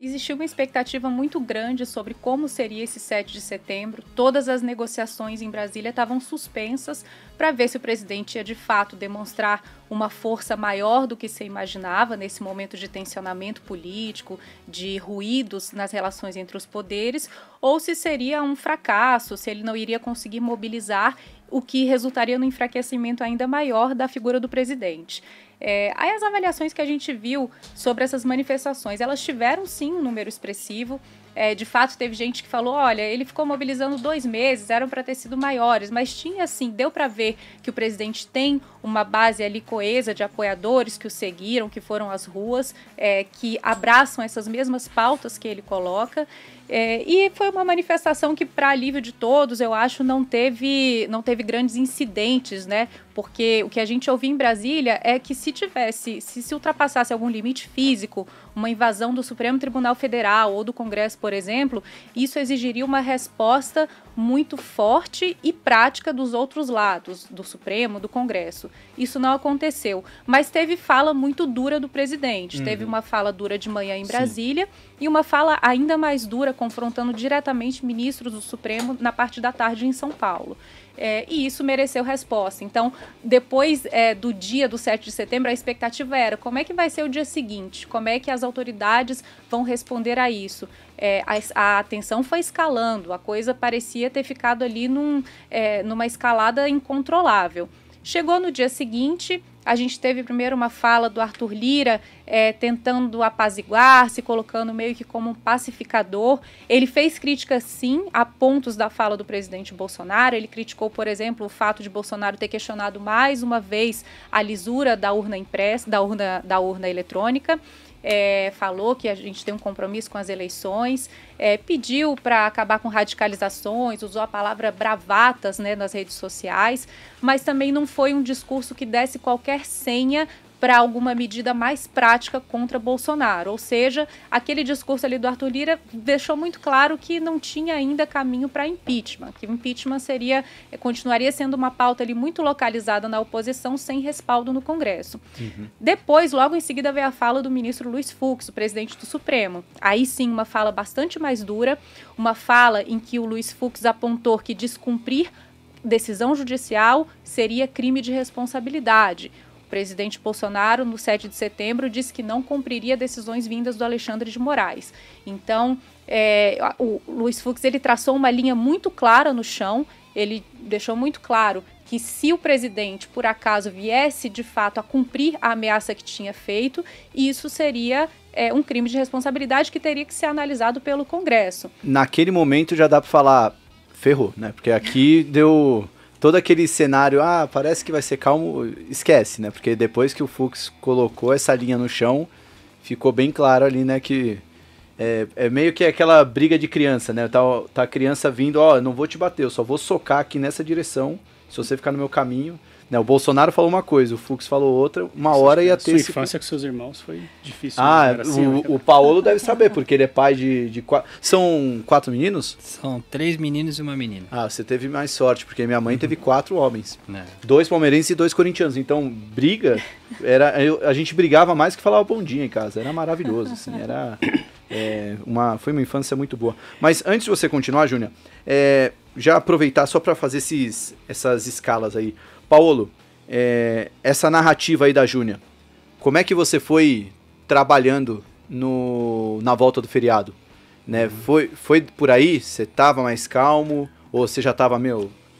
Existia uma expectativa muito grande sobre como seria esse 7 de setembro. Todas as negociações em Brasília estavam suspensas para ver se o presidente ia de fato demonstrar uma força maior do que se imaginava nesse momento de tensionamento político, de ruídos nas relações entre os poderes, ou se seria um fracasso, se ele não iria conseguir mobilizar, o que resultaria no enfraquecimento ainda maior da figura do presidente. Aí as avaliações que a gente viu sobre essas manifestações, elas tiveram sim um número expressivo. De fato, teve gente que falou, olha, ele ficou mobilizando 2 meses, eram para ter sido maiores, mas tinha assim, deu para ver que o presidente tem uma base ali coesa de apoiadores que o seguiram, que foram às ruas, que abraçam essas mesmas pautas que ele coloca. E foi uma manifestação que, para alívio de todos, eu acho, não teve grandes incidentes, né? Porque o que a gente ouviu em Brasília é que se ultrapassasse algum limite físico, uma invasão do Supremo Tribunal Federal ou do Congresso, por exemplo, isso exigiria uma resposta muito forte e prática dos outros lados, do Supremo, do Congresso. Isso não aconteceu, mas teve fala muito dura do presidente. Teve uma fala dura de manhã em Brasília e uma fala ainda mais dura, confrontando diretamente ministros do Supremo na parte da tarde em São Paulo. E isso mereceu resposta. Então, depois do dia do 7 de setembro, a expectativa era como é que vai ser o dia seguinte, como é que as autoridades vão responder a isso. A tensão foi escalando, a coisa parecia ter ficado ali numa escalada incontrolável. Chegou no dia seguinte, a gente teve primeiro uma fala do Arthur Lira tentando apaziguar, se colocando meio que como um pacificador. Ele fez críticas, sim, a pontos da fala do presidente Bolsonaro. Ele criticou, por exemplo, o fato de Bolsonaro ter questionado mais uma vez a lisura da urna impressa, da urna eletrônica. Falou que a gente tem um compromisso com as eleições, pediu para acabar com radicalizações, usou a palavra bravatas, né, nas redes sociais, mas também não foi um discurso que desse qualquer senha para alguma medida mais prática contra Bolsonaro. Ou seja, aquele discurso ali do Arthur Lira deixou muito claro que não tinha ainda caminho para impeachment, que o impeachment continuaria sendo uma pauta ali muito localizada na oposição, sem respaldo no Congresso. Depois, logo em seguida, veio a fala do ministro Luiz Fux, o presidente do Supremo. Aí sim, uma fala bastante mais dura, uma fala em que o Luiz Fux apontou que descumprir decisão judicial seria crime de responsabilidade. O presidente Bolsonaro, no 7 de setembro, disse que não cumpriria decisões vindas do Alexandre de Moraes. Então, o Luiz Fux ele traçou uma linha muito clara no chão, ele deixou muito claro que se o presidente, por acaso, viesse de fato a cumprir a ameaça que tinha feito, isso seria um crime de responsabilidade que teria que ser analisado pelo Congresso. Naquele momento já dá para falar, ferrou, né? Porque aqui deu... todo aquele cenário, parece que vai ser calmo, esquece, né? Porque depois que o Fux colocou essa linha no chão, ficou bem claro ali, né, que é meio que aquela briga de criança, né? Tá a criança vindo, eu não vou te bater, eu só vou socar aqui nessa direção, se você ficar no meu caminho. Né, o Bolsonaro falou uma coisa, o Fux falou outra, uma hora ia ter... Sua infância com seus irmãos foi difícil. O Paulo deve saber, porque ele é pai de 4... São 4 meninos? São 3 meninos e uma menina. Você teve mais sorte, porque minha mãe teve 4 homens. 2 palmeirenses e 2 corintianos. Então, briga, a gente brigava mais que falava bom dia em casa. Era maravilhoso, assim, foi uma infância muito boa. Mas antes de você continuar, Júnior, já aproveitar só para fazer essas escalas aí. Paulo, essa narrativa aí da Júnior, como é que você foi trabalhando na volta do feriado? Né? Foi por aí? Você tava mais calmo? Ou você já tava,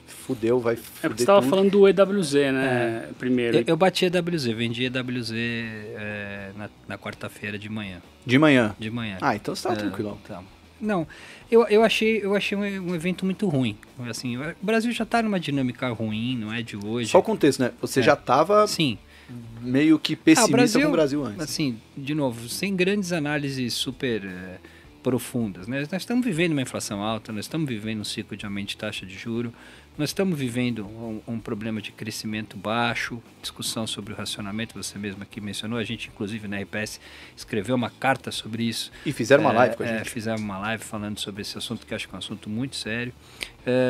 fudeu, vai fuder porque você tava tudo? falando do EWZ, né, primeiro. Eu bati EWZ, vendi EWZ na quarta-feira de manhã. De manhã? De manhã. Então você tava tranquilão. Tá. Não, eu achei um evento muito ruim. Assim, o Brasil já está numa dinâmica ruim, não é de hoje. Só o contexto, né? Você já estava meio que pessimista com o Brasil antes. Assim, de novo, sem grandes análises super profundas, né? Nós estamos vivendo uma inflação alta, nós estamos vivendo um ciclo de aumento de taxa de juros, nós estamos vivendo um problema de crescimento baixo, discussão sobre o racionamento, você mesmo aqui mencionou, a gente inclusive na RPS escreveu uma carta sobre isso. E fizeram uma live com a gente. Fizemos uma live falando sobre esse assunto, que acho que é um assunto muito sério.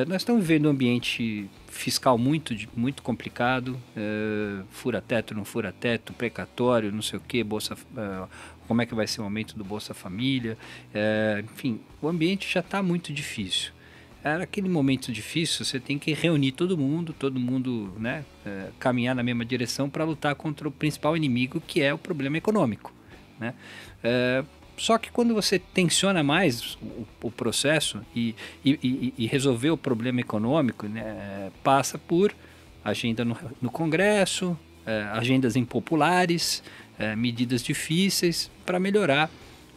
Nós estamos vivendo um ambiente fiscal muito complicado, fura-teto, não fura-teto, precatório, não sei o quê, como é que vai ser o aumento do Bolsa Família, enfim, o ambiente já está muito difícil. Era aquele momento difícil, você tem que reunir todo mundo, né, caminhar na mesma direção para lutar contra o principal inimigo, que é o problema econômico, né? Só que quando você tensiona mais o processo e resolver o problema econômico, né, passa por agenda no Congresso, agendas impopulares, medidas difíceis para melhorar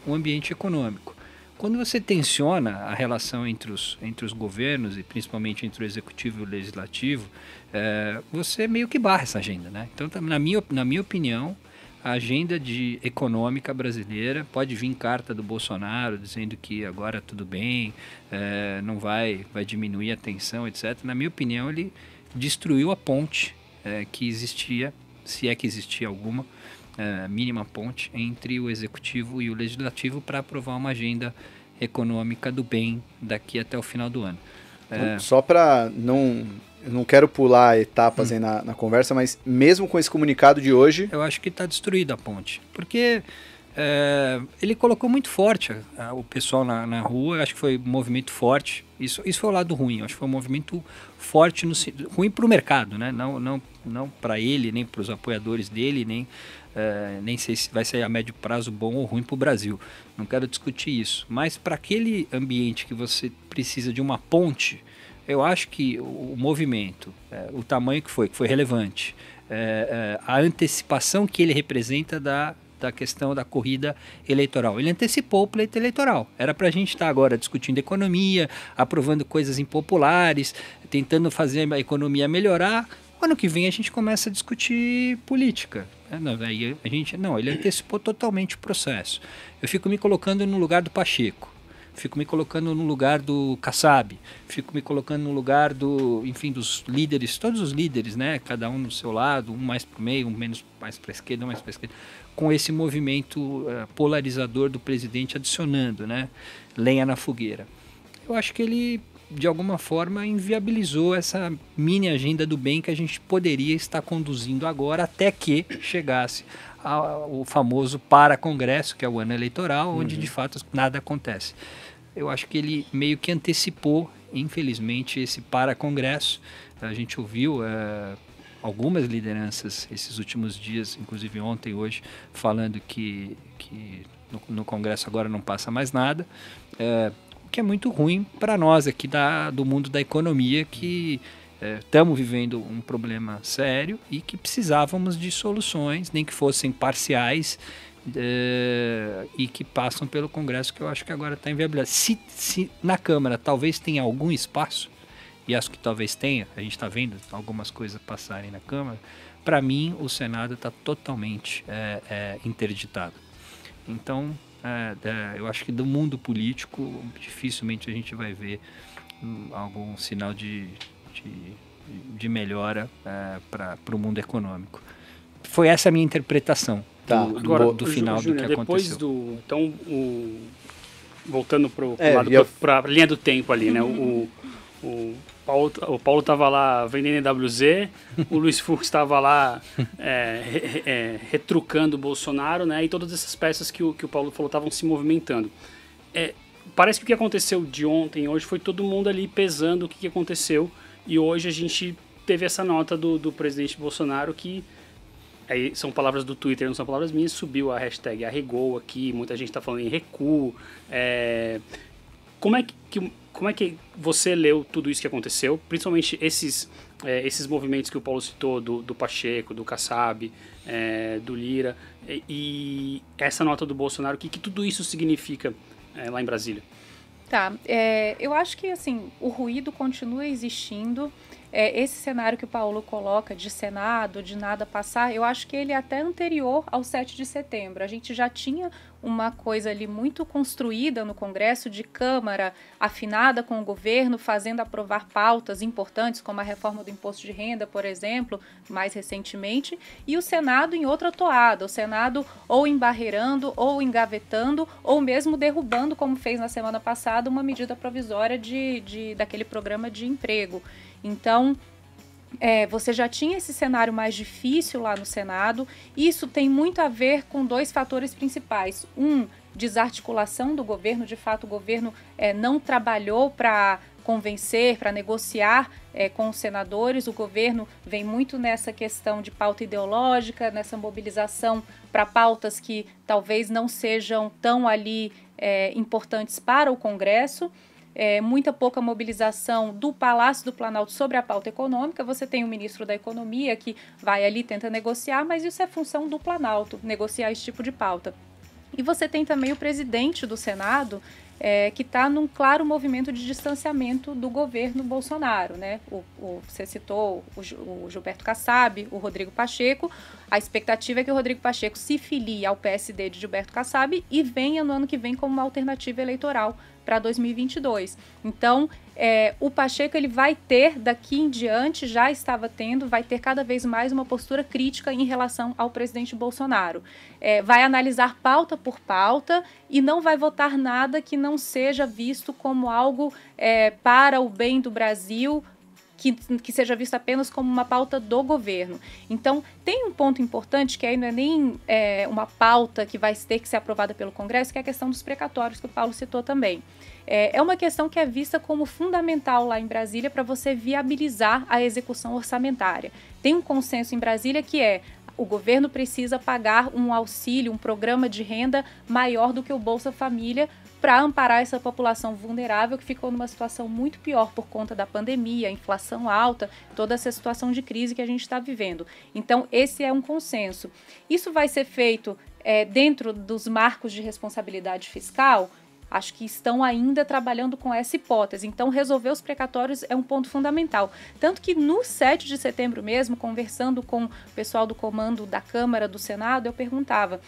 o ambiente econômico. Quando você tensiona a relação entre os governos e principalmente entre o executivo e o legislativo, você meio que barra essa agenda, né? Então, na minha opinião, a agenda econômica brasileira, pode vir carta do Bolsonaro dizendo que agora tudo bem, não vai diminuir a tensão, etc. Na minha opinião, ele destruiu a ponte que existia, se é que existia alguma, mínima ponte entre o executivo e o legislativo para aprovar uma agenda econômica do bem daqui até o final do ano. Só para eu não quero pular etapas aí na conversa, mas mesmo com esse comunicado de hoje... Eu acho que está destruída a ponte, porque ele colocou muito forte o pessoal na rua. Eu acho que foi um movimento forte. Isso foi o lado ruim. Eu acho que foi um movimento forte, ruim para o mercado, né? Não para ele, nem para os apoiadores dele, nem sei se vai ser a médio prazo bom ou ruim para o Brasil. Não quero discutir isso. Mas para aquele ambiente que você precisa de uma ponte, eu acho que o movimento, o tamanho que foi relevante, a antecipação que ele representa da questão da corrida eleitoral. Ele antecipou o pleito eleitoral. Era para a gente estar agora discutindo economia, aprovando coisas impopulares, tentando fazer a economia melhorar. Ano que vem a gente começa a discutir política. Ele antecipou totalmente o processo. Eu fico me colocando no lugar do Pacheco, fico me colocando no lugar do Kassab, fico me colocando no lugar dos líderes, todos os líderes, né? Cada um no seu lado, um mais para o meio, mais para a esquerda, um mais para a esquerda, com esse movimento polarizador do presidente adicionando, né, lenha na fogueira. Eu acho que ele, de alguma forma, inviabilizou essa mini agenda do bem que a gente poderia estar conduzindo agora, até que chegasse o famoso para-congresso, que é o ano eleitoral, onde de fato nada acontece. Eu acho que ele meio que antecipou, infelizmente, esse para-congresso. A gente ouviu algumas lideranças esses últimos dias, inclusive ontem e hoje, falando que no Congresso agora não passa mais nada, o que é muito ruim para nós aqui do mundo da economia, que estamos vivendo um problema sério e que precisávamos de soluções, nem que fossem parciais, e que passam pelo Congresso, que eu acho que agora está inviabilizado. Se na Câmara talvez tenha algum espaço, e acho que talvez tenha, a gente está vendo algumas coisas passarem na Câmara, para mim o Senado está totalmente interditado. Então, eu acho que do mundo político dificilmente a gente vai ver algum sinal de melhora para o mundo econômico. Foi essa a minha interpretação do final do que aconteceu. Então, voltando para a linha do tempo ali, né? O Paulo estava lá vendendo EWZ, o Luiz Fux estava lá retrucando o Bolsonaro, né? E todas essas peças que o Paulo falou estavam se movimentando. Parece que o que aconteceu de ontem e hoje foi todo mundo ali pesando o que aconteceu, e hoje a gente teve essa nota do presidente Bolsonaro que, aí são palavras do Twitter, não são palavras minhas, subiu a hashtag arregou aqui, muita gente está falando em recuo. Como é que você leu tudo isso que aconteceu, principalmente esses movimentos que o Paulo citou, do Pacheco, do Kassab, do Lira, e essa nota do Bolsonaro, o que tudo isso significa lá em Brasília? Tá, eu acho que assim, o ruído continua existindo. Esse cenário que o Paulo coloca de Senado, de nada passar, eu acho que ele é até anterior ao 7 de setembro. A gente já tinha uma coisa ali muito construída no Congresso, de Câmara afinada com o governo, fazendo aprovar pautas importantes, como a reforma do imposto de renda, por exemplo, mais recentemente, e o Senado em outra toada, o Senado ou embarreirando, ou engavetando, ou mesmo derrubando, como fez na semana passada, uma medida provisória daquele programa de emprego. Então, você já tinha esse cenário mais difícil lá no Senado. Isso tem muito a ver com 2 fatores principais. Desarticulação do governo. De fato, o governo não trabalhou para convencer, para negociar com os senadores. O governo vem muito nessa questão de pauta ideológica, nessa mobilização para pautas que talvez não sejam tão ali importantes para o Congresso. Muita pouca mobilização do Palácio do Planalto sobre a pauta econômica. Você tem o ministro da Economia que vai ali, tenta negociar, mas isso é função do Planalto, negociar esse tipo de pauta. E você tem também o presidente do Senado, que está num claro movimento de distanciamento do governo Bolsonaro, né? Você citou o Gilberto Kassab, o Rodrigo Pacheco. A expectativa é que o Rodrigo Pacheco se filie ao PSD de Gilberto Kassab e venha no ano que vem como uma alternativa eleitoral para 2022. Então, o Pacheco ele vai ter, daqui em diante, já estava tendo, vai ter cada vez mais uma postura crítica em relação ao presidente Bolsonaro. Vai analisar pauta por pauta e não vai votar nada que não seja visto como algo para o bem do Brasil, que seja visto apenas como uma pauta do governo. Então, tem um ponto importante que aí não é nem uma pauta que vai ter que ser aprovada pelo Congresso, que é a questão dos precatórios, que o Paulo citou também. É uma questão que é vista como fundamental lá em Brasília para você viabilizar a execução orçamentária. Tem um consenso em Brasília que o governo precisa pagar um auxílio, um programa de renda maior do que o Bolsa Família para amparar essa população vulnerável que ficou numa situação muito pior por conta da pandemia, inflação alta, toda essa situação de crise que a gente está vivendo. Então, esse é um consenso. Isso vai ser feito dentro dos marcos de responsabilidade fiscal. Acho que estão ainda trabalhando com essa hipótese. Então, resolver os precatórios é um ponto fundamental. Tanto que no 7 de setembro mesmo, conversando com o pessoal do comando da Câmara, do Senado, eu perguntava...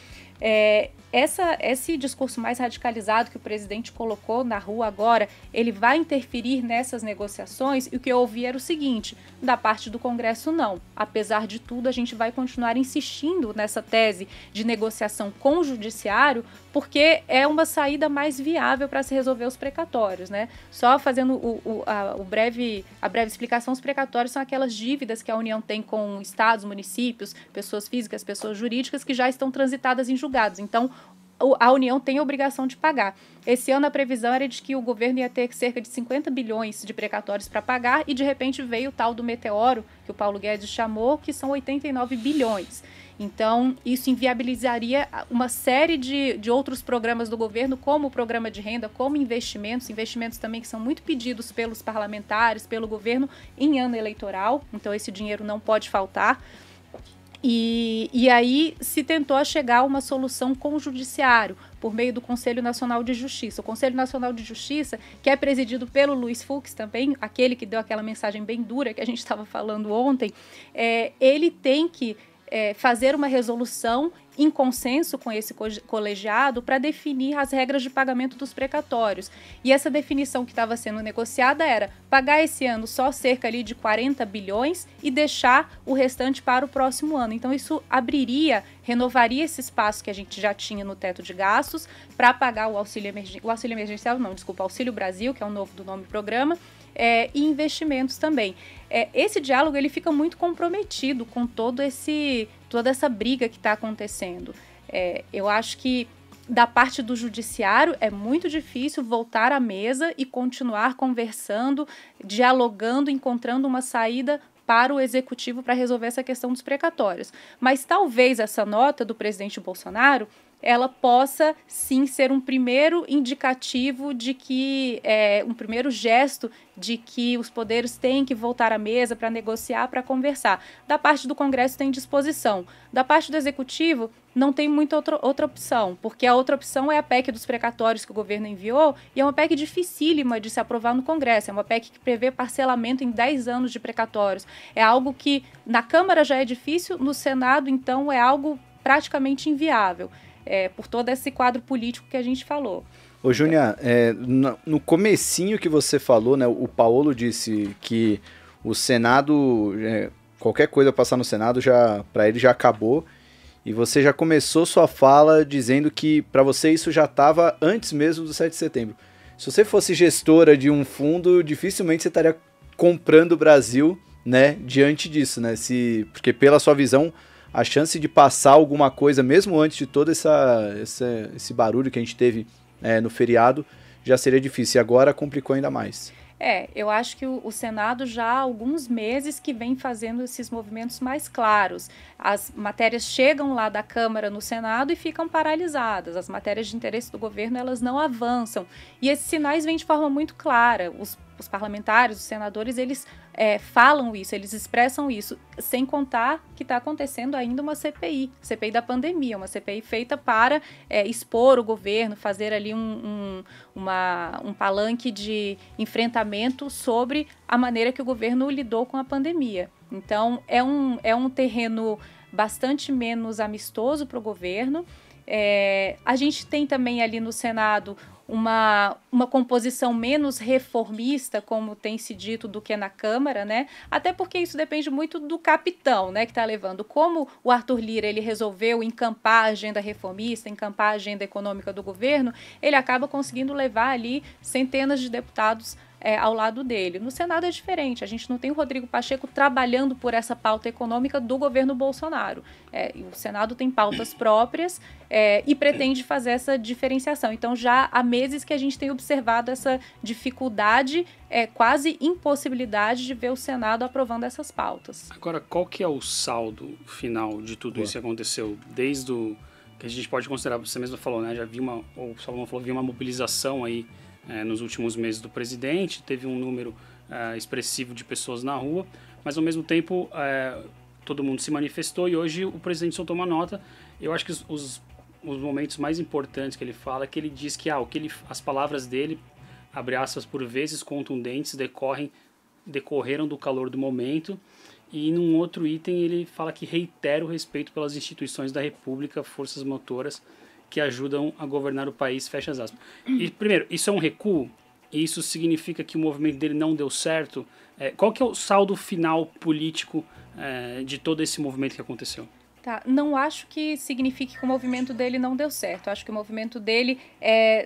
esse discurso mais radicalizado que o presidente colocou na rua agora, ele vai interferir nessas negociações? E o que eu ouvi era o seguinte: da parte do Congresso, não. Apesar de tudo, a gente vai continuar insistindo nessa tese de negociação com o Judiciário, porque é uma saída mais viável para se resolver os precatórios, né? Só fazendo a breve explicação, os precatórios são aquelas dívidas que a União tem com estados, municípios, pessoas físicas, pessoas jurídicas que já estão transitadas em julgados. Então, a União tem a obrigação de pagar. Esse ano a previsão era de que o governo ia ter cerca de 50 bilhões de precatórios para pagar e de repente veio o tal do meteoro, que o Paulo Guedes chamou, que são 89 bilhões. Então, isso inviabilizaria uma série de outros programas do governo, como o programa de renda, como investimentos também que são muito pedidos pelos parlamentares, pelo governo em ano eleitoral. Então, esse dinheiro não pode faltar. E aí se tentou chegar a uma solução com o Judiciário, por meio do Conselho Nacional de Justiça. O Conselho Nacional de Justiça, que é presidido pelo Luiz Fux também, aquele que deu aquela mensagem bem dura que a gente estava falando ontem, ele tem que fazer uma resolução em consenso com esse colegiado para definir as regras de pagamento dos precatórios. E essa definição que estava sendo negociada era pagar esse ano só cerca ali de 40 bilhões e deixar o restante para o próximo ano. Então isso renovaria esse espaço que a gente já tinha no teto de gastos para pagar o auxílio emergencial, Auxílio Brasil, que é o novo do nome do programa, e investimentos também. Esse diálogo ele fica muito comprometido com toda essa briga que está acontecendo. Eu acho que da parte do Judiciário é muito difícil voltar à mesa e continuar conversando, dialogando, encontrando uma saída para o Executivo para resolver essa questão dos precatórios. Mas talvez essa nota do presidente Bolsonaro ela possa sim ser um primeiro indicativo de que, um primeiro gesto de que os poderes têm que voltar à mesa para negociar, para conversar. Da parte do Congresso tem disposição. Da parte do Executivo não tem muita outra opção, porque a outra opção é a PEC dos precatórios que o governo enviou, e é uma PEC dificílima de se aprovar no Congresso, é uma PEC que prevê parcelamento em 10 anos de precatórios. É algo que na Câmara já é difícil, no Senado, então, é algo praticamente inviável. Por todo esse quadro político que a gente falou. Ô, Júnia, no comecinho que você falou, né, o Paulo disse que o Senado, qualquer coisa passar no Senado, para ele já acabou, e você já começou sua fala dizendo que para você isso já estava antes mesmo do 7 de setembro. Se você fosse gestora de um fundo, dificilmente você estaria comprando o Brasil né, diante disso, né? Porque pela sua visão, a chance de passar alguma coisa, mesmo antes de todo esse barulho que a gente teve no feriado, já seria difícil. E agora complicou ainda mais. Eu acho que o Senado já há alguns meses que vem fazendo esses movimentos mais claros. As matérias chegam lá da Câmara no Senado e ficam paralisadas. As matérias de interesse do governo, elas não avançam. E esses sinais vêm de forma muito clara. Os parlamentares, os senadores, eles falam isso, eles expressam isso, sem contar que está acontecendo ainda uma CPI da pandemia, uma CPI feita para expor o governo, fazer ali um palanque de enfrentamento sobre a maneira que o governo lidou com a pandemia. Então, é um terreno bastante menos amistoso para o governo. A gente tem também ali no Senado uma composição menos reformista, como tem se dito, do que na Câmara, né? Até porque isso depende muito do capitão, né, que está levando. Como o Arthur Lira ele resolveu encampar a agenda reformista, encampar a agenda econômica do governo, ele acaba conseguindo levar ali centenas de deputados ao lado dele. No Senado é diferente, a gente não tem o Rodrigo Pacheco trabalhando por essa pauta econômica do governo Bolsonaro. O Senado tem pautas próprias e pretende fazer essa diferenciação. Então já há meses que a gente tem observado essa dificuldade, quase impossibilidade de ver o Senado aprovando essas pautas. Agora, qual que é o saldo final de tudo isso que aconteceu? Desde o que a gente pode considerar, você mesmo falou, né? Já vi o Salomão falou, vi uma mobilização aí nos últimos meses do presidente, teve um número expressivo de pessoas na rua, mas ao mesmo tempo todo mundo se manifestou e hoje o presidente soltou uma nota. Eu acho que os momentos mais importantes que ele fala é que ele diz que, as palavras dele, abre aspas, por vezes contundentes, decorreram do calor do momento, e num outro item ele fala que reitera o respeito pelas instituições da República, forças motoras, que ajudam a governar o país, fecha as aspas. E, primeiro, isso é um recuo? Isso significa que o movimento dele não deu certo? Qual que é o saldo final político de todo esse movimento que aconteceu? Tá, não acho que signifique que o movimento dele não deu certo. Acho que o movimento dele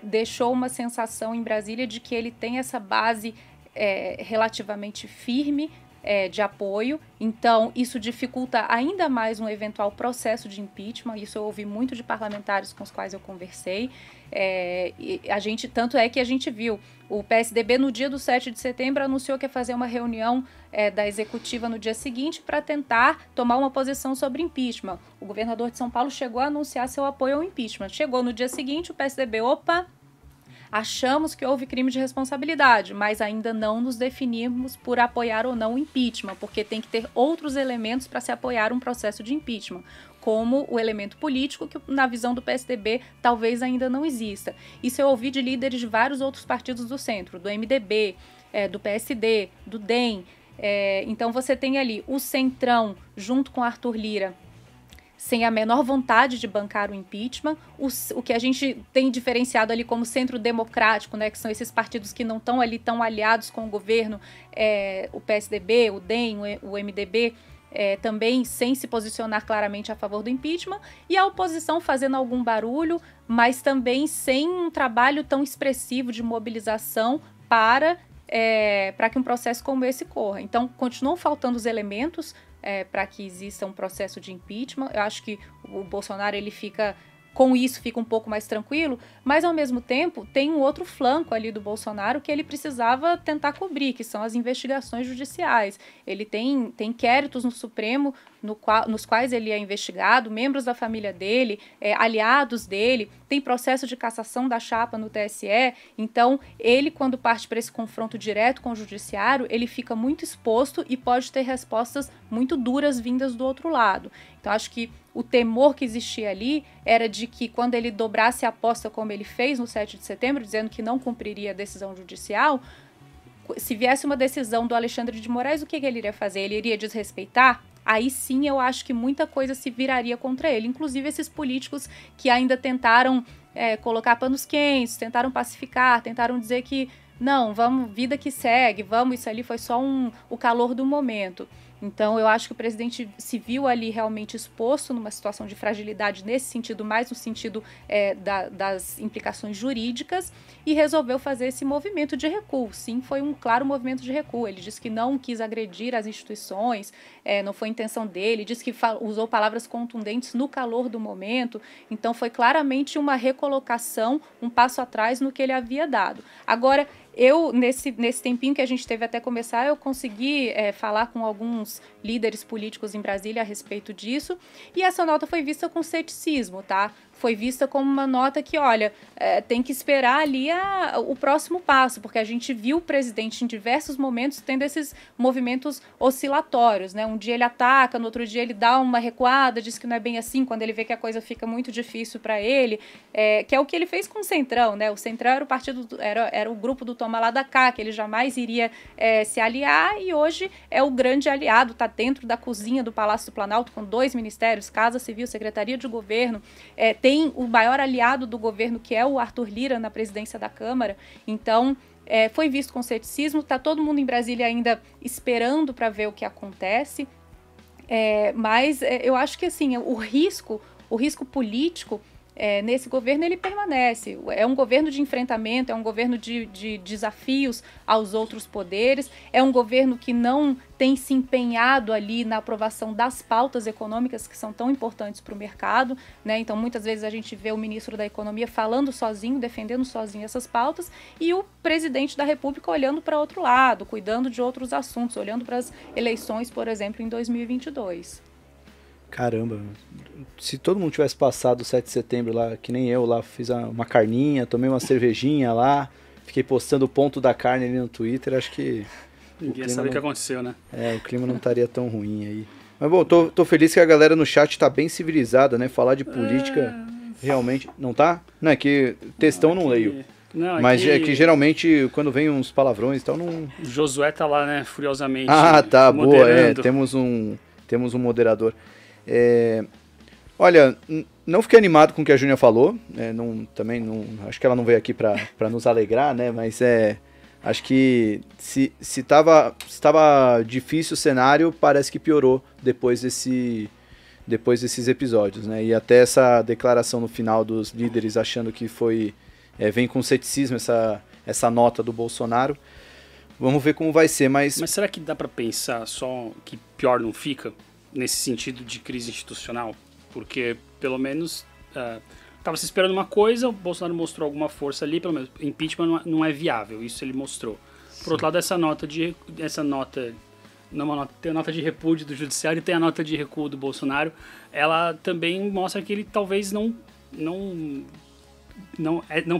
deixou uma sensação em Brasília de que ele tem essa base relativamente firme de apoio, então isso dificulta ainda mais um eventual processo de impeachment. Isso eu ouvi muito de parlamentares com os quais eu conversei. Tanto é que a gente viu o PSDB no dia do 7 de setembro anunciou que ia fazer uma reunião da executiva no dia seguinte para tentar tomar uma posição sobre impeachment. O governador de São Paulo chegou a anunciar seu apoio ao impeachment. Chegou no dia seguinte, o PSDB, achamos que houve crime de responsabilidade, mas ainda não nos definimos por apoiar ou não o impeachment, porque tem que ter outros elementos para se apoiar um processo de impeachment, como o elemento político, que na visão do PSDB talvez ainda não exista. Isso eu ouvi de líderes de vários outros partidos do centro, do MDB, do PSD, do DEM. Então você tem ali o Centrão, junto com Arthur Lira, sem a menor vontade de bancar o impeachment, o que a gente tem diferenciado ali como centro democrático, né, que são esses partidos que não estão ali tão aliados com o governo, o PSDB, o DEM, o MDB, também sem se posicionar claramente a favor do impeachment, e a oposição fazendo algum barulho, mas também sem um trabalho tão expressivo de mobilização para que um processo como esse corra. Então, continuam faltando os elementos para que exista um processo de impeachment. Eu acho que o Bolsonaro fica um pouco mais tranquilo, mas ao mesmo tempo tem um outro flanco ali do Bolsonaro que ele precisava tentar cobrir, que são as investigações judiciais. Ele tem inquéritos no Supremo nos quais ele é investigado, membros da família dele, aliados dele, tem processo de cassação da chapa no TSE. Então ele, quando parte para esse confronto direto com o judiciário, ele fica muito exposto e pode ter respostas muito duras vindas do outro lado. Então acho que o temor que existia ali era de que quando ele dobrasse a aposta como ele fez no 7 de setembro, dizendo que não cumpriria a decisão judicial, se viesse uma decisão do Alexandre de Moraes, o que ele iria fazer? Ele iria desrespeitar? Aí sim eu acho que muita coisa se viraria contra ele, inclusive esses políticos que ainda tentaram colocar panos quentes, tentaram pacificar, tentaram dizer que não, vamos, vida que segue, vamos, isso ali foi só o calor do momento. Então, eu acho que o presidente se viu ali realmente exposto numa situação de fragilidade nesse sentido, mais no sentido das implicações jurídicas, e resolveu fazer esse movimento de recuo. Sim, foi um claro movimento de recuo. Ele disse que não quis agredir as instituições, não foi intenção dele, disse que usou palavras contundentes no calor do momento. Então, foi claramente uma recolocação, um passo atrás no que ele havia dado. Agora, nesse tempinho que a gente teve até começar, eu consegui falar com alguns líderes políticos em Brasília a respeito disso, e essa nota foi vista com ceticismo, tá? Foi vista como uma nota que, olha, tem que esperar ali o próximo passo, porque a gente viu o presidente em diversos momentos tendo esses movimentos oscilatórios, né? Um dia ele ataca, no outro dia ele dá uma recuada, diz que não é bem assim, quando ele vê que a coisa fica muito difícil para ele, que é o que ele fez com o Centrão, né? O Centrão era o partido, era o grupo do Toma lá da cá, que ele jamais iria se aliar, e hoje é o grande aliado, está dentro da cozinha do Palácio do Planalto, com 2 ministérios, Casa Civil, Secretaria de Governo, tem o maior aliado do governo, que é o Arthur Lira, na presidência da Câmara. Então, foi visto com ceticismo, está todo mundo em Brasília ainda esperando para ver o que acontece, mas eu acho que assim, o risco político nesse governo ele permanece. É um governo de enfrentamento, é um governo de desafios aos outros poderes, é um governo que não tem se empenhado ali na aprovação das pautas econômicas que são tão importantes para o mercado, né? Então, muitas vezes a gente vê o ministro da Economia falando sozinho, defendendo sozinho essas pautas, e o presidente da República olhando para outro lado, cuidando de outros assuntos, olhando para as eleições, por exemplo, em 2022. Caramba, se todo mundo tivesse passado o 7 de setembro lá, que nem eu lá, fiz uma carninha, tomei uma cervejinha lá, fiquei postando o ponto da carne ali no Twitter, acho que... Ninguém sabe o que aconteceu, né? O clima não estaria tão ruim aí. Mas bom, tô feliz que a galera no chat tá bem civilizada, né? Falar de política realmente... Não tá? Não, é que textão não leio. Não, mas é que geralmente quando vem uns palavrões e tal, não... O Josué tá lá, né, furiosamente. Ah, tá, moderando. Boa, temos um moderador. Olha, não fiquei animado com o que a Júnia falou, também não, acho que ela não veio aqui para nos alegrar, né? Mas acho que se tava difícil o cenário, parece que piorou depois desses episódios, né? E até essa declaração no final dos líderes achando que vem com ceticismo essa nota do Bolsonaro. Vamos ver como vai ser, mas será que dá para pensar só que pior não fica? Nesse sentido de crise institucional, porque pelo menos estava se esperando uma coisa, o Bolsonaro mostrou alguma força ali, pelo menos impeachment não é viável, isso ele mostrou. Sim. Por outro lado, tem a nota de repúdio do judiciário e tem a nota de recuo do Bolsonaro, ela também mostra que ele talvez não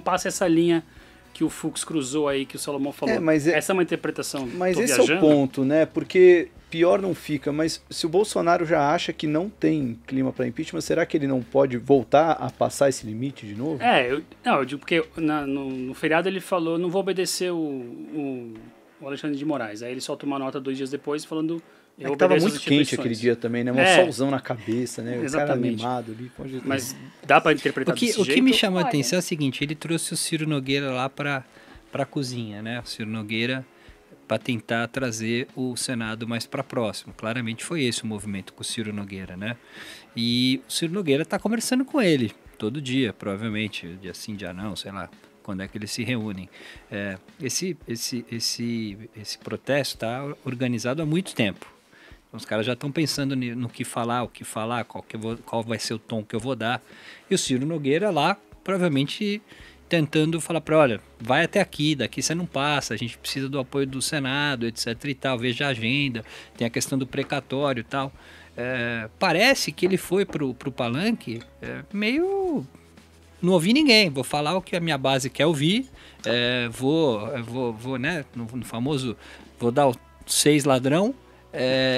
passa essa linha que o Fux cruzou aí, que o Salomão falou. Essa é uma interpretação. Mas esse é o ponto, né? Porque pior não fica, mas se o Bolsonaro já acha que não tem clima para impeachment, será que ele não pode voltar a passar esse limite de novo? Eu digo porque no feriado ele falou, não vou obedecer o Alexandre de Moraes. Aí ele solta uma nota 2 dias depois falando... Tava muito quente aquele dia também, né? Um solzão na cabeça, né? Exatamente. O cara animado ali. Mas dá para interpretar desse jeito? O que me chamou a atenção é o seguinte, ele trouxe o Ciro Nogueira lá para a cozinha, né? O Ciro Nogueira para tentar trazer o Senado mais para próximo. Claramente foi esse o movimento com o Ciro Nogueira, né? E o Ciro Nogueira está conversando com ele todo dia, provavelmente, dia sim, dia não, sei lá. Quando é que eles se reúnem. Esse protesto está organizado há muito tempo. Então, os caras já estão pensando no que falar, qual vai ser o tom que eu vou dar. E o Ciro Nogueira lá, provavelmente tentando falar para, olha, vai até aqui, daqui você não passa, a gente precisa do apoio do Senado, etc e tal, veja a agenda, tem a questão do precatório e tal. Parece que ele foi pro palanque meio... Não ouvi ninguém, vou falar o que a minha base quer ouvir, vou né, no famoso, vou dar o 6 ladrão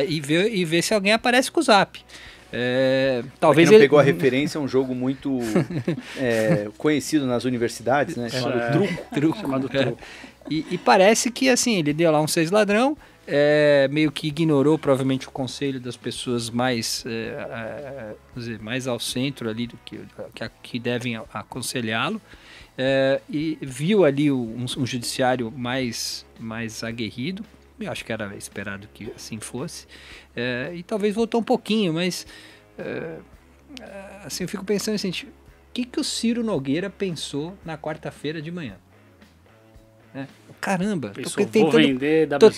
e ver se alguém aparece com o zap. Talvez ele pegou a referência, é um jogo muito conhecido nas universidades, né? Chamado truco. Chamado truco. E parece que assim, ele deu lá um 6 ladrão, meio que ignorou provavelmente o conselho das pessoas mais ao centro ali que devem aconselhá-lo, e viu ali um judiciário mais aguerrido, eu acho que era esperado que assim fosse, e talvez voltou um pouquinho, mas assim, eu fico pensando assim, o que o Ciro Nogueira pensou na quarta-feira de manhã? Caramba, vou vender eu tô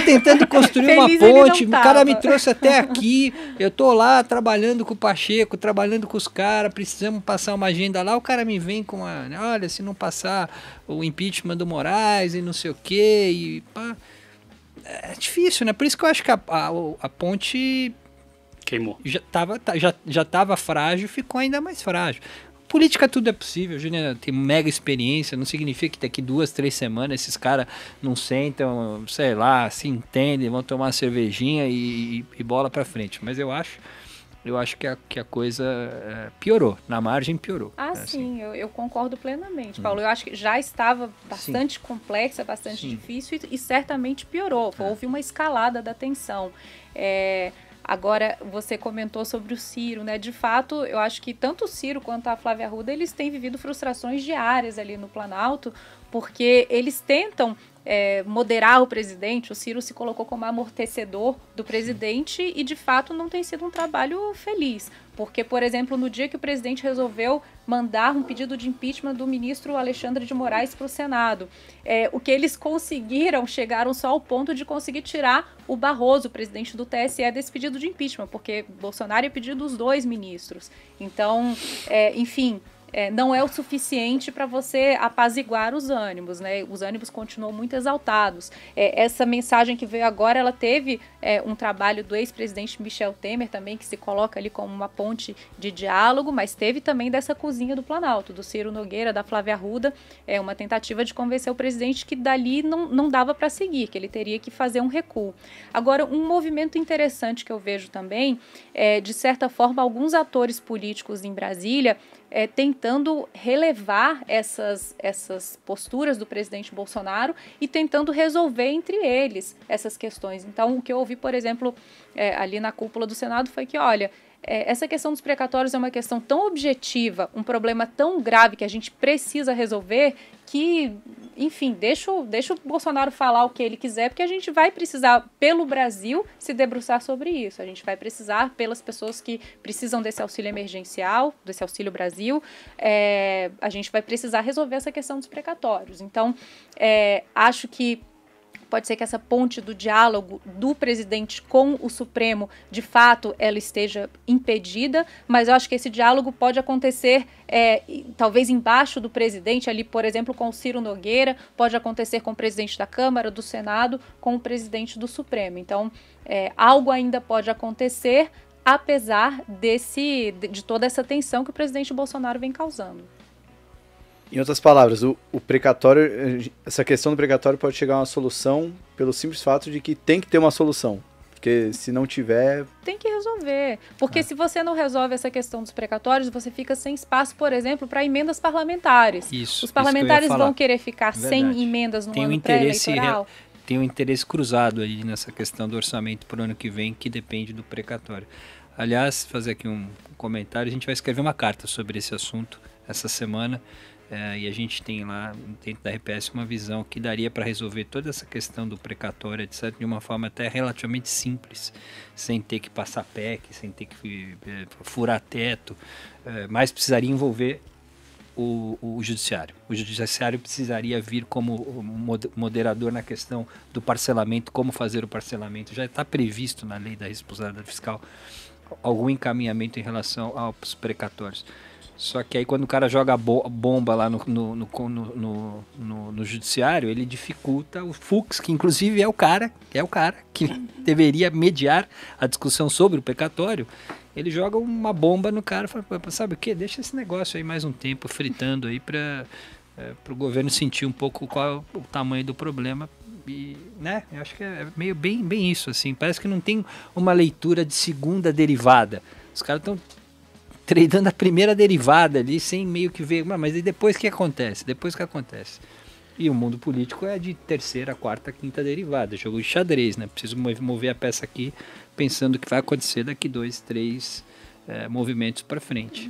tentando construir uma ponte, o cara me trouxe até aqui, eu tô lá trabalhando com o Pacheco, trabalhando com os caras, precisamos passar uma agenda lá, o cara me vem com olha, se não passar o impeachment do Moraes e não sei o quê, e pá, é difícil, né? Por isso que eu acho que a ponte queimou. Já tava frágil, ficou ainda mais frágil. Política tudo é possível, Júnior tem mega experiência, não significa que daqui 2, 3 semanas esses caras não sentam, sei lá, se entendem, vão tomar uma cervejinha e bola pra frente. Mas eu acho que a coisa piorou, na margem piorou. Sim, eu concordo plenamente, Paulo. Eu acho que já estava bastante complexa, bastante difícil e certamente piorou. Houve uma escalada da tensão. Agora, você comentou sobre o Ciro, né? De fato, eu acho que tanto o Ciro quanto a Flávia Arruda, eles têm vivido frustrações diárias ali no Planalto, porque eles tentam moderar o presidente. O Ciro se colocou como amortecedor do presidente e, de fato, não tem sido um trabalho feliz. Porque, por exemplo, no dia que o presidente resolveu mandar um pedido de impeachment do ministro Alexandre de Moraes para o Senado, o que eles chegaram só ao ponto de conseguir tirar o Barroso, o presidente do TSE, desse pedido de impeachment, porque Bolsonaro ia pedir dos 2 ministros. Então, enfim... não é o suficiente para você apaziguar os ânimos, né? Os ânimos continuam muito exaltados. Essa mensagem que veio agora, ela teve um trabalho do ex-presidente Michel Temer também, que se coloca ali como uma ponte de diálogo, mas teve também dessa cozinha do Planalto, do Ciro Nogueira, da Flávia Arruda, uma tentativa de convencer o presidente que dali não dava para seguir, que ele teria que fazer um recuo. Agora, um movimento interessante que eu vejo também, de certa forma, alguns atores políticos em Brasília tentando relevar essas posturas do presidente Bolsonaro e tentando resolver entre eles essas questões. Então, o que eu ouvi, por exemplo, ali na cúpula do Senado foi que, olha, essa questão dos precatórios é uma questão tão objetiva, um problema tão grave que a gente precisa resolver que, enfim, deixa o Bolsonaro falar o que ele quiser, porque a gente vai precisar, pelo Brasil, se debruçar sobre isso. A gente vai precisar, pelas pessoas que precisam desse auxílio emergencial, desse Auxílio Brasil, a gente vai precisar resolver essa questão dos precatórios. Então, acho que pode ser que essa ponte do diálogo do presidente com o Supremo, de fato, ela esteja impedida, mas eu acho que esse diálogo pode acontecer talvez embaixo do presidente, ali, por exemplo, com o Ciro Nogueira, pode acontecer com o presidente da Câmara, do Senado, com o presidente do Supremo. Então, algo ainda pode acontecer, apesar de toda essa tensão que o presidente Bolsonaro vem causando. Em outras palavras, o precatório, essa questão do precatório pode chegar a uma solução pelo simples fato de que tem que ter uma solução. Porque se não tiver... Tem que resolver. Porque se você não resolve essa questão dos precatórios, você fica sem espaço, por exemplo, para emendas parlamentares. Os parlamentares vão querer ficar sem emendas no ano pré-eleitoral. Tem um interesse cruzado aí nessa questão do orçamento para o ano que vem, que depende do precatório. Aliás, fazer aqui um comentário, a gente vai escrever uma carta sobre esse assunto essa semana. E a gente tem lá dentro da RPS uma visão que daria para resolver toda essa questão do precatório, etc., de uma forma até relativamente simples, sem ter que passar PEC, sem ter que furar teto, mas precisaria envolver o judiciário. O judiciário precisaria vir como moderador na questão do parcelamento, como fazer o parcelamento. Já está previsto na lei da responsabilidade fiscal algum encaminhamento em relação aos precatórios. Só que aí quando o cara joga a bomba lá no judiciário, ele dificulta o Fux, que inclusive é o cara que deveria mediar a discussão sobre o precatório. Ele joga uma bomba no cara e fala, sabe o quê? Deixa esse negócio aí mais um tempo fritando aí para o governo sentir um pouco qual é o tamanho do problema. E, né, eu acho que é meio bem isso, assim. Parece que não tem uma leitura de segunda derivada. Os caras estão tradando a primeira derivada ali, sem meio que ver, mas e depois que acontece? E o mundo político é de terceira, quarta, quinta derivada, jogo de xadrez, né? Preciso mover a peça aqui, pensando o que vai acontecer daqui 2, 3 movimentos para frente.